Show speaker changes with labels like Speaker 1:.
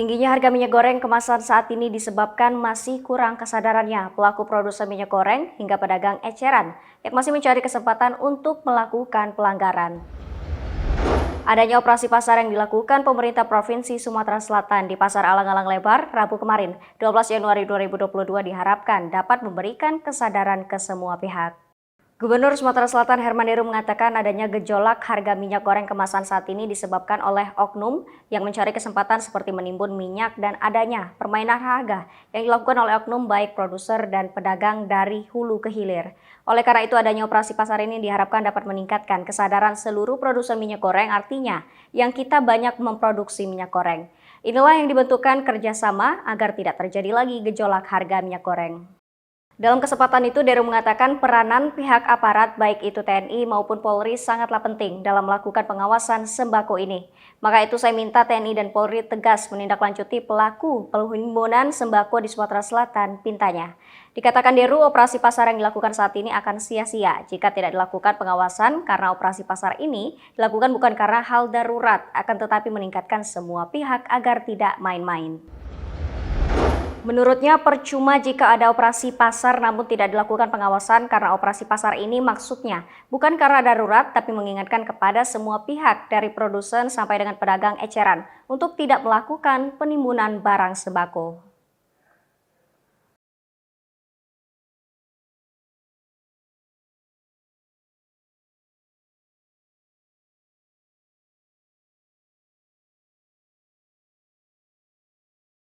Speaker 1: Tingginya harga minyak goreng kemasan saat ini disebabkan masih kurang kesadarannya pelaku produsen minyak goreng hingga pedagang eceran yang masih mencari kesempatan untuk melakukan pelanggaran. Adanya operasi pasar yang dilakukan pemerintah Provinsi Sumatera Selatan di Pasar Alang-Alang Lebar Rabu kemarin, 12 Januari 2022 diharapkan dapat memberikan kesadaran ke semua pihak. Gubernur Sumatera Selatan Herman Deru mengatakan adanya gejolak harga minyak goreng kemasan saat ini disebabkan oleh oknum yang mencari kesempatan seperti menimbun minyak dan adanya permainan harga yang dilakukan oleh oknum baik produser dan pedagang dari hulu ke hilir. Oleh karena itu adanya operasi pasar ini diharapkan dapat meningkatkan kesadaran seluruh produsen minyak goreng, artinya yang kita banyak memproduksi minyak goreng. Inilah yang dibentukkan kerjasama agar tidak terjadi lagi gejolak harga minyak goreng. Dalam kesempatan itu, Deru mengatakan peranan pihak aparat baik itu TNI maupun Polri sangatlah penting dalam melakukan pengawasan sembako ini. Maka itu saya minta TNI dan Polri tegas menindaklanjuti pelaku penimbunan sembako di Sumatera Selatan, pintanya. Dikatakan Deru, operasi pasar yang dilakukan saat ini akan sia-sia jika tidak dilakukan pengawasan karena operasi pasar ini dilakukan bukan karena hal darurat, akan tetapi meningkatkan semua pihak agar tidak main-main. Menurutnya percuma jika ada operasi pasar namun tidak dilakukan pengawasan karena operasi pasar ini maksudnya bukan karena darurat tapi mengingatkan kepada semua pihak dari produsen sampai dengan pedagang eceran untuk tidak melakukan penimbunan barang sembako.